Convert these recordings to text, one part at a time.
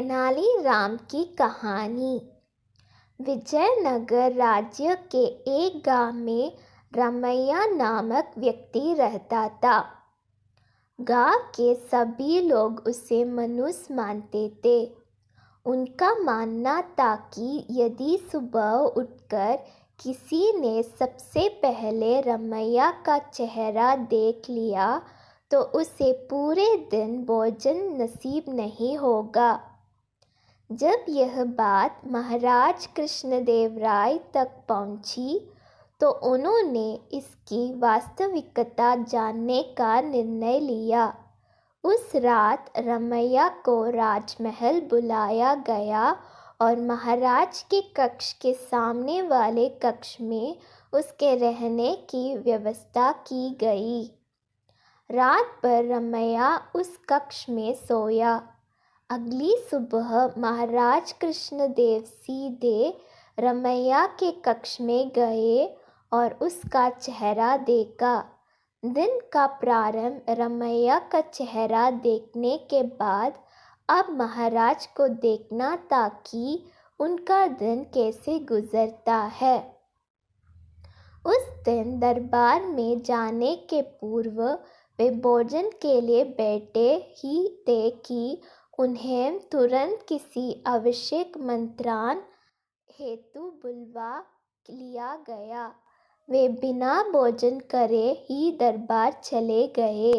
तेनालीराम की कहानी। विजयनगर राज्य के एक गांव में रमैया नामक व्यक्ति रहता था। गांव के सभी लोग उसे मनुष्य मानते थे। उनका मानना था कि यदि सुबह उठकर किसी ने सबसे पहले रमैया का चेहरा देख लिया तो उसे पूरे दिन भोजन नसीब नहीं होगा। जब यह बात महाराज कृष्णदेव राय तक पहुंची तो उन्होंने इसकी वास्तविकता जानने का निर्णय लिया। उस रात रमैया को राजमहल बुलाया गया और महाराज के कक्ष के सामने वाले कक्ष में उसके रहने की व्यवस्था की गई। रात भर रमैया उस कक्ष में सोया। अगली सुबह महाराज कृष्णदेव सीधे रमैया के कक्ष में गए और उसका चेहरा देखा। दिन का प्रारंभ रमैया का चेहरा देखने के बाद अब महाराज को देखना था कि उनका दिन कैसे गुजरता है। उस दिन दरबार में जाने के पूर्व वे भोजन के लिए बैठे ही थे कि उन्हें तुरंत किसी आवश्यक मंत्रान हेतु बुलवा लिया गया। वे बिना भोजन करे ही दरबार चले गए।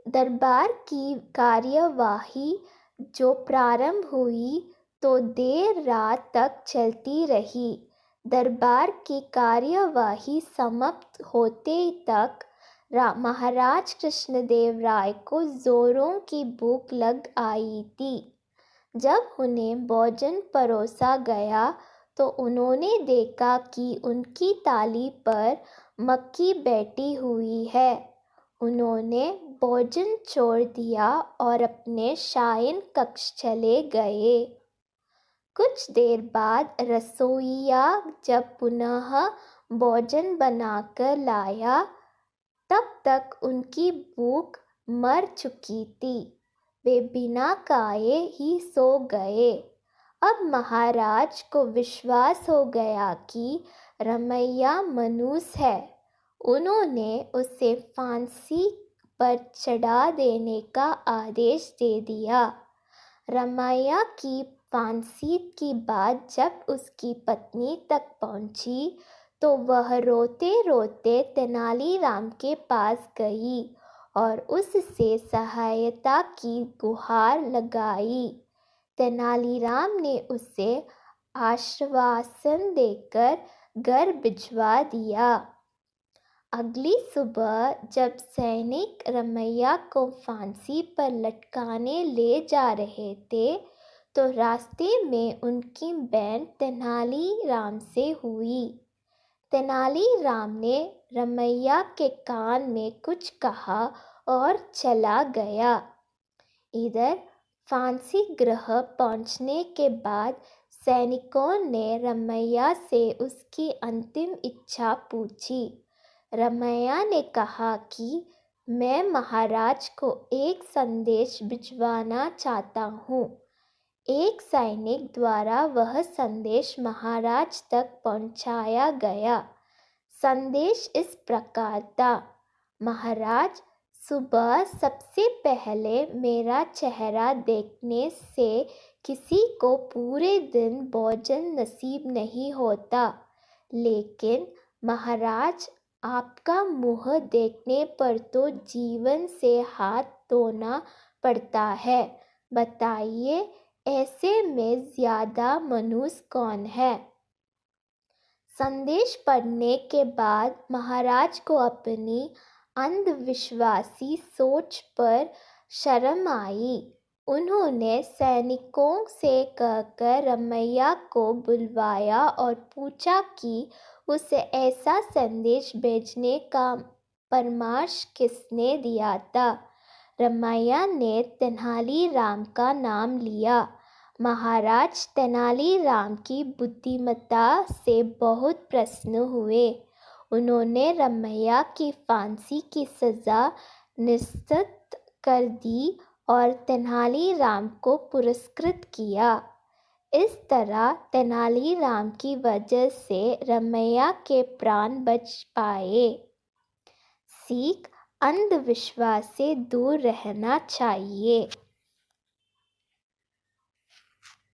दरबार की कार्यवाही जो प्रारंभ हुई तो देर रात तक चलती रही। दरबार की कार्यवाही समाप्त होते तक महाराज कृष्णदेव राय को जोरों की भूख लग आई थी। जब उन्हें भोजन परोसा गया तो उन्होंने देखा कि उनकी थाली पर मक्खी बैठी हुई है। उन्होंने भोजन छोड़ दिया और अपने शयन कक्ष चले गए। कुछ देर बाद रसोइया जब पुनः भोजन बनाकर लाया तब तक उनकी भूख मर चुकी थी। वे बिना खाए ही सो गए। अब महाराज को विश्वास हो गया कि रमैया मनुष्य है। उन्होंने उसे फांसी पर चढ़ा देने का आदेश दे दिया। रमैया की फांसी की बात जब उसकी पत्नी तक पहुंची तो वह रोते रोते तेनालीराम के पास गई और उससे सहायता की गुहार लगाई। तेनालीराम ने उसे आश्वासन देकर घर भिजवा दिया। अगली सुबह जब सैनिक रमैया को फांसी पर लटकाने ले जा रहे थे तो रास्ते में उनकी भेंट तेनालीराम से हुई। तेनालीराम ने रमैया के कान में कुछ कहा और चला गया। इधर फांसी गृह पहुंचने के बाद सैनिकों ने रमैया से उसकी अंतिम इच्छा पूछी। रमैया ने कहा कि मैं महाराज को एक संदेश भिजवाना चाहता हूँ। एक सैनिक द्वारा वह संदेश महाराज तक पहुंचाया गया। संदेश इस प्रकार था, महाराज, सुबह सबसे पहले मेरा चेहरा देखने से किसी को पूरे दिन भोजन नसीब नहीं होता, लेकिन महाराज आपका मुँह देखने पर तो जीवन से हाथ धोना पड़ता है। बताइए ऐसे में ज़्यादा मनुष्य कौन है। संदेश पढ़ने के बाद महाराज को अपनी अंधविश्वासी सोच पर शर्म आई। उन्होंने सैनिकों से कहकर रमैया को बुलवाया और पूछा कि उसे ऐसा संदेश भेजने का परामर्श किसने दिया था। रमैया ने तेनालीराम का नाम लिया। महाराज तेनालीराम की बुद्धिमत्ता से बहुत प्रसन्न हुए। उन्होंने रमैया की फांसी की सज़ा निश्चित कर दी और तेनालीराम को पुरस्कृत किया। इस तरह तेनालीराम की वजह से रमैया के प्राण बच पाए। सीख: अंधविश्वास से दूर रहना चाहिए।